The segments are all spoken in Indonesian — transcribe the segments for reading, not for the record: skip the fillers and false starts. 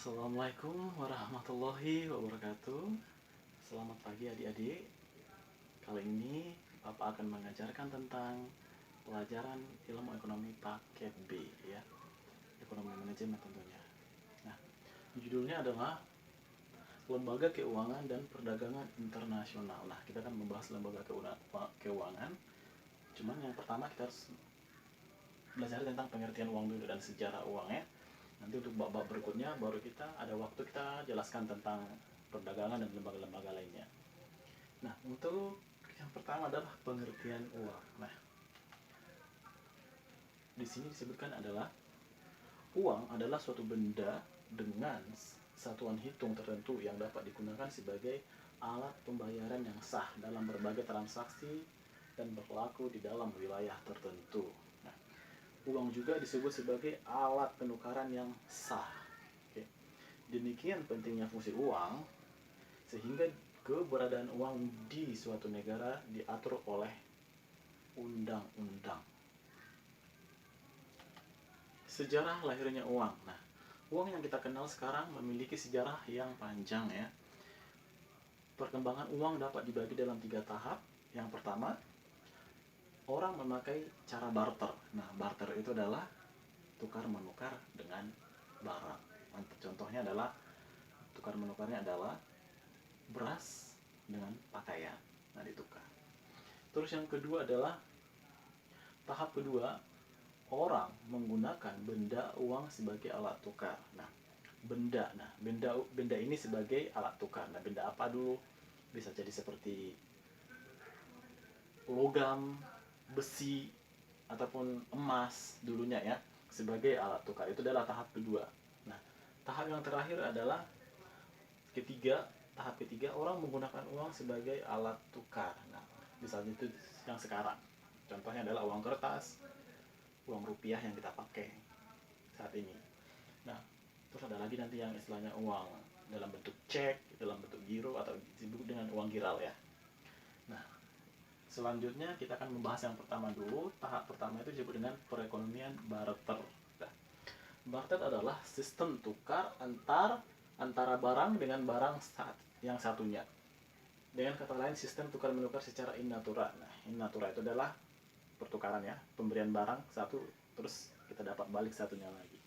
Assalamualaikum warahmatullahi wabarakatuh. Selamat pagi adik-adik. Kali ini Bapak akan mengajarkan tentang pelajaran ilmu ekonomi paket B ya. Ekonomi manajemen tentunya. Nah, judulnya adalah Lembaga Keuangan dan Perdagangan Internasional. Nah, kita akan membahas lembaga keuangan. Cuman yang pertama kita harus belajar tentang pengertian uang dulu dan sejarah uang ya. Nanti untuk bab-bab berikutnya baru kita ada waktu kita jelaskan tentang perdagangan dan lembaga-lembaga lainnya. Nah, untuk yang pertama adalah pengertian uang. Nah, di sini disebutkan adalah uang adalah suatu benda dengan satuan hitung tertentu yang dapat digunakan sebagai alat pembayaran yang sah dalam berbagai transaksi dan berlaku di dalam wilayah tertentu. Nah, uang juga disebut sebagai alat penukaran yang sah. Oke. Demikian pentingnya fungsi uang, sehingga keberadaan uang di suatu negara diatur oleh undang-undang. Sejarah lahirnya uang. Nah, uang yang kita kenal sekarang memiliki sejarah yang panjang ya. Perkembangan uang dapat dibagi dalam 3 tahap. Yang pertama, orang memakai cara barter. Nah, barter itu adalah tukar menukar dengan barang. Contohnya adalah tukar menukarnya adalah beras dengan pakaian. Nah, ditukar. Terus yang kedua adalah tahap kedua, orang menggunakan benda uang sebagai alat tukar. Nah, benda ini sebagai alat tukar. Nah, benda apa dulu? Bisa jadi seperti logam, besi, ataupun emas dulunya ya, sebagai alat tukar. Itu adalah tahap kedua. Nah, tahap yang terakhir adalah tahap ketiga, orang menggunakan uang sebagai alat tukar. Nah, misalnya itu yang sekarang. Contohnya adalah uang kertas, uang rupiah yang kita pakai saat ini. Nah, terus ada lagi nanti yang istilahnya uang dalam bentuk cek, dalam bentuk giro, atau disebut dengan uang giral ya. Nah, selanjutnya kita akan membahas yang pertama dulu. Tahap pertama itu disebut dengan perekonomian barter. Nah, barter adalah sistem tukar antara barang dengan barang yang satunya. Dengan kata lain, sistem tukar menukar secara in natura. Nah, in natura itu adalah pertukaran ya, pemberian barang satu terus kita dapat balik satunya lagi.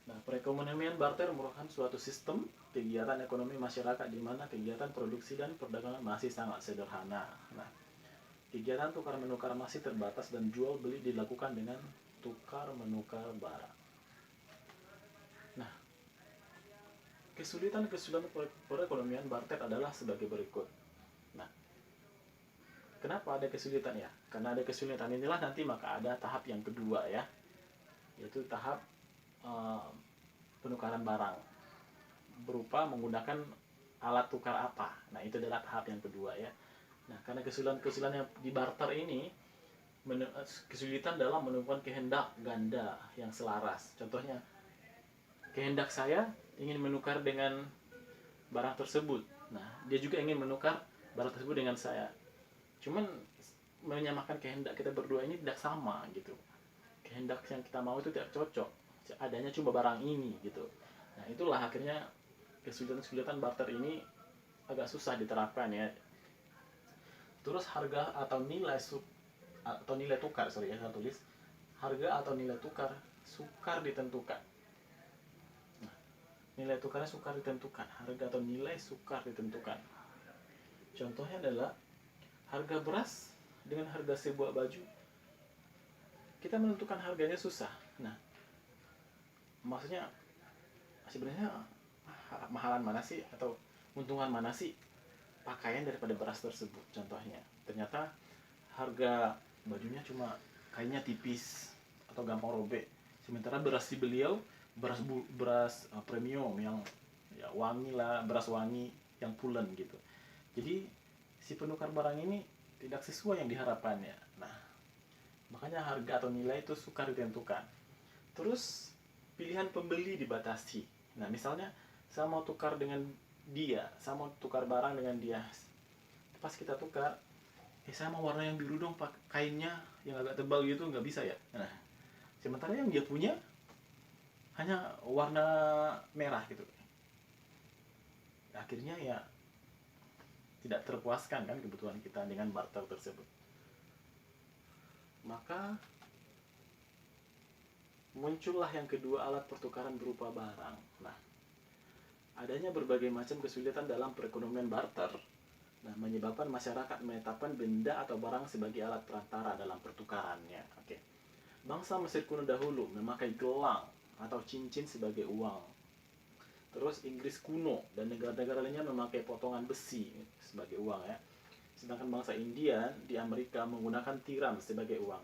Nah, perekonomian barter merupakan suatu sistem kegiatan ekonomi masyarakat di mana kegiatan produksi dan perdagangan masih sangat sederhana. Nah, kegiatan tukar menukar masih terbatas dan jual beli dilakukan dengan tukar menukar barang. Nah, kesulitan perekonomian barter adalah sebagai berikut. Nah, kenapa ada kesulitan ya? Karena ada kesulitan inilah nanti maka ada tahap yang kedua ya, yaitu tahap penukaran barang berupa menggunakan alat tukar apa. Nah, itu adalah tahap yang kedua ya. Nah, karena kesulitan yang di barter ini, kesulitan dalam menemukan kehendak ganda yang selaras. Contohnya, kehendak saya ingin menukar dengan barang tersebut. Nah, dia juga ingin menukar barang tersebut dengan saya. Cuman menyamakan kehendak kita berdua ini tidak sama gitu. Kehendak yang kita mau itu tidak cocok. Adanya cuma barang ini gitu. Nah, itulah akhirnya kesulitan barter ini agak susah diterapkan ya. Terus harga atau nilai tukar, saya tulis harga atau nilai tukar sukar ditentukan. Nah, nilai tukarnya sukar ditentukan, harga atau nilai sukar ditentukan. Contohnya adalah harga beras dengan harga sebuah baju. Kita menentukan harganya susah. Nah, maksudnya sebenarnya mahalan mana sih atau untungan mana sih pakaian daripada beras tersebut. Contohnya, ternyata harga bajunya cuma kainnya tipis atau gampang robek, sementara beras di beliau beras premium yang ya wangi lah, beras wangi yang pulen gitu. Jadi si penukar barang ini tidak sesuai yang diharapkannya. Nah, makanya harga atau nilai itu sukar ditentukan. Terus pilihan pembeli dibatasi. Nah, misalnya saya mau tukar dengan dia, saya mau tukar barang dengan dia. Pas kita tukar, saya mau warna yang biru dong, kainnya yang agak tebal gitu, nggak bisa ya. Nah, sementara yang dia punya hanya warna merah gitu. Akhirnya ya tidak terpuaskan kan kebutuhan kita dengan barter tersebut. Maka muncullah yang kedua, alat pertukaran berupa barang. Nah, adanya berbagai macam kesulitan dalam perekonomian barter, nah, menyebabkan masyarakat menetapkan benda atau barang sebagai alat perantara dalam pertukarannya. Oke. Bangsa Mesir kuno dahulu memakai gelang atau cincin sebagai uang. Terus Inggris kuno dan negara-negara lainnya memakai potongan besi sebagai uang ya. Sedangkan bangsa India di Amerika menggunakan tiram sebagai uang.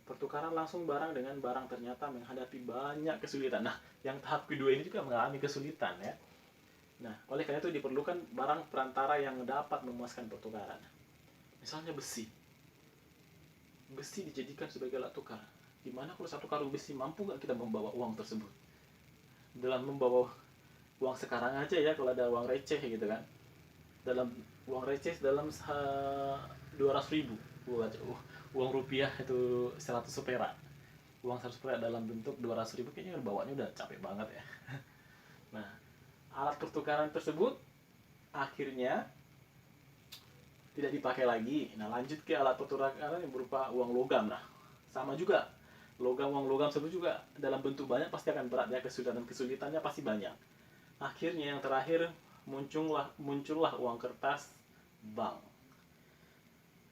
Pertukaran langsung barang dengan barang ternyata menghadapi banyak kesulitan. Nah, yang tahap kedua ini juga mengalami kesulitan ya. Nah, oleh karena itu diperlukan barang perantara yang dapat memuaskan pertukaran. Misalnya besi. Besi dijadikan sebagai alat tukar. Gimana kalau satu karung besi, mampu nggak kita membawa uang tersebut? Dalam membawa uang sekarang aja ya, kalau ada uang receh gitu kan. Dalam uang receh dalam 200.000 uang rupiah itu 100 perak, uang 100 perak dalam bentuk 200.000, kayaknya bawanya udah capek banget ya. Nah, alat pertukaran tersebut akhirnya tidak dipakai lagi. Nah, lanjut ke alat pertukaran yang berupa uang logam. Nah, sama juga, uang logam tersebut juga dalam bentuk banyak pasti akan berat ya, kesulitannya pasti banyak. Akhirnya yang terakhir muncullah uang kertas bank.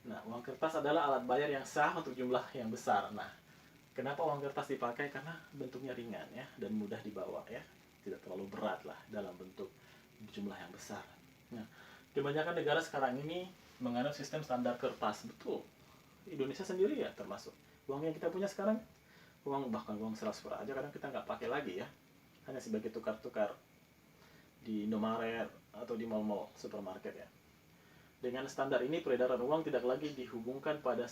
Nah, uang kertas adalah alat bayar yang sah untuk jumlah yang besar. Nah, kenapa uang kertas dipakai? Karena bentuknya ringan ya dan mudah dibawa ya, tidak terlalu berat lah dalam bentuk jumlah yang besar. Nah, kebanyakan negara sekarang ini menganut sistem standar kertas. Betul, Indonesia sendiri ya termasuk. Uang yang kita punya sekarang, bahkan uang 100 perak aja kadang kita nggak pakai lagi ya, hanya sebagai tukar-tukar di Indomaret atau di mall-mall supermarket ya. Dengan standar ini peredaran uang tidak lagi dihubungkan pada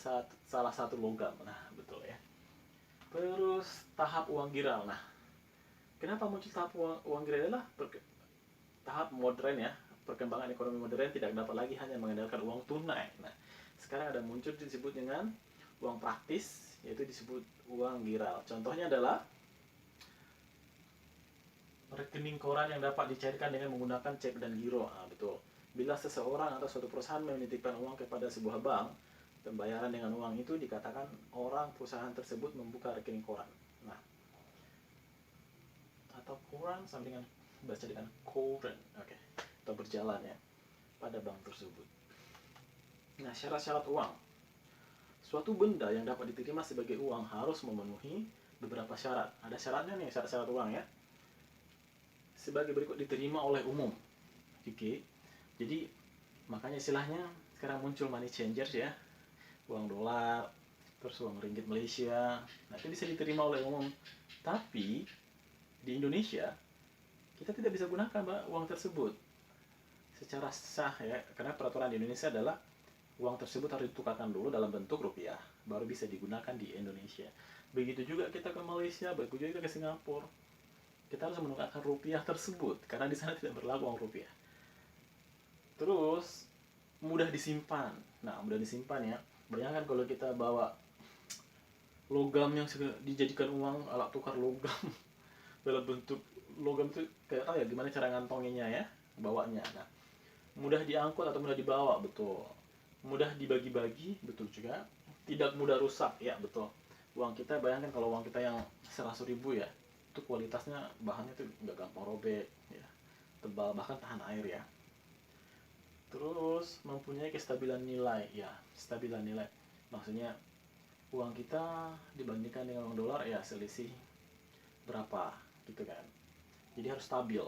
salah satu logam. Nah, betul ya. Terus tahap uang giral. Nah, kenapa muncul tahap uang giral? Adalah tahap modern ya. Perkembangan ekonomi modern tidak dapat lagi hanya mengandalkan uang tunai. Nah, sekarang ada muncul disebut dengan uang praktis, yaitu disebut uang giral. Contohnya adalah rekening koran yang dapat dicairkan dengan menggunakan cek dan giro. Nah, betul. Bila seseorang atau suatu perusahaan menitipkan uang kepada sebuah bank, pembayaran dengan uang itu dikatakan orang perusahaan tersebut membuka rekening koran. Nah, atau koran sama dengan baca dengan koran, oke, atau berjalan ya pada bank tersebut. Nah, syarat-syarat uang. Suatu benda yang dapat diterima sebagai uang harus memenuhi beberapa syarat. Ada syaratnya nih, syarat-syarat uang ya. Sebagai berikut: diterima oleh umum. Oke. Jadi makanya istilahnya sekarang muncul money changers ya, uang dolar, terus uang ringgit Malaysia. Nah, itu bisa diterima oleh umum. Tapi di Indonesia kita tidak bisa gunakan uang tersebut secara sah ya, karena peraturan di Indonesia adalah uang tersebut harus ditukarkan dulu dalam bentuk rupiah, baru bisa digunakan di Indonesia. Begitu juga kita ke Malaysia, begitu juga ke Singapura, kita harus menukarkan rupiah tersebut karena di sana tidak berlaku uang rupiah. Terus mudah disimpan. Nah, mudah disimpan ya. Bayangkan kalau kita bawa logam yang dijadikan uang, alat tukar logam dalam bentuk logam itu kayak tahu ya gimana cara ngantonginya ya, bawanya. Nah, mudah diangkut atau mudah dibawa, betul. Mudah dibagi-bagi, betul juga. Tidak mudah rusak, ya betul. Uang kita, bayangkan kalau uang kita yang 100.000 ya, itu kualitasnya bahannya tuh nggak gampang robek, ya, tebal, bahkan tahan air ya. Terus mempunyai kestabilan nilai, ya, kestabilan nilai. Maksudnya uang kita dibandingkan dengan uang dolar ya selisih berapa gitu kan. Jadi harus stabil.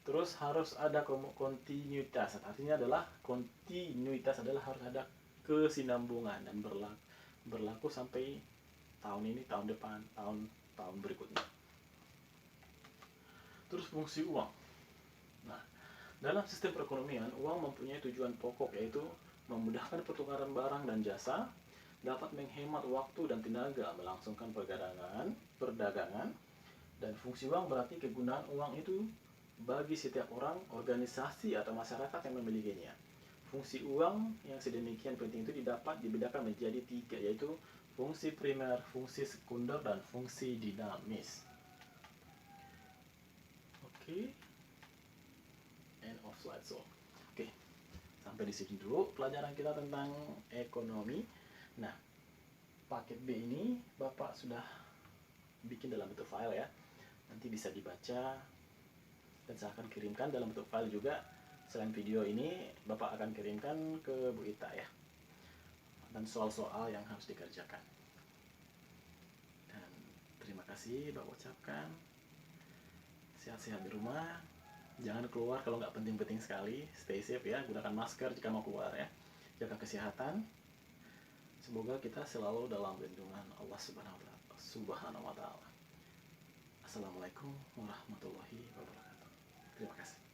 Terus harus ada kontinuitas. Artinya adalah kontinuitas adalah harus ada kesinambungan dan berlaku sampai tahun ini, tahun depan, tahun berikutnya. Terus fungsi uang. Nah, dalam sistem perekonomian, uang mempunyai tujuan pokok, yaitu memudahkan pertukaran barang dan jasa, dapat menghemat waktu dan tenaga, melangsungkan perdagangan, dan fungsi uang berarti kegunaan uang itu bagi setiap orang, organisasi, atau masyarakat yang memilikinya. Fungsi uang yang sedemikian penting itu dapat dibedakan menjadi 3, yaitu fungsi primer, fungsi sekunder, dan fungsi dinamis. Oke. End of slide so. Oke. Sampai di sini dulu pelajaran kita tentang ekonomi. Nah, paket B ini Bapak sudah bikin dalam bentuk file ya. Nanti bisa dibaca dan saya akan kirimkan dalam bentuk file juga. Selain video ini, Bapak akan kirimkan ke Bu Ita ya. Dan soal-soal yang harus dikerjakan. Dan terima kasih Bapak ucapkan. Sehat-sehat di rumah. Jangan keluar kalau nggak penting-penting sekali. Stay safe ya, gunakan masker jika mau keluar ya. Jaga kesehatan. Semoga kita selalu dalam lindungan Allah Subhanahu wa Ta'ala. Assalamualaikum warahmatullahi wabarakatuh. Terima kasih.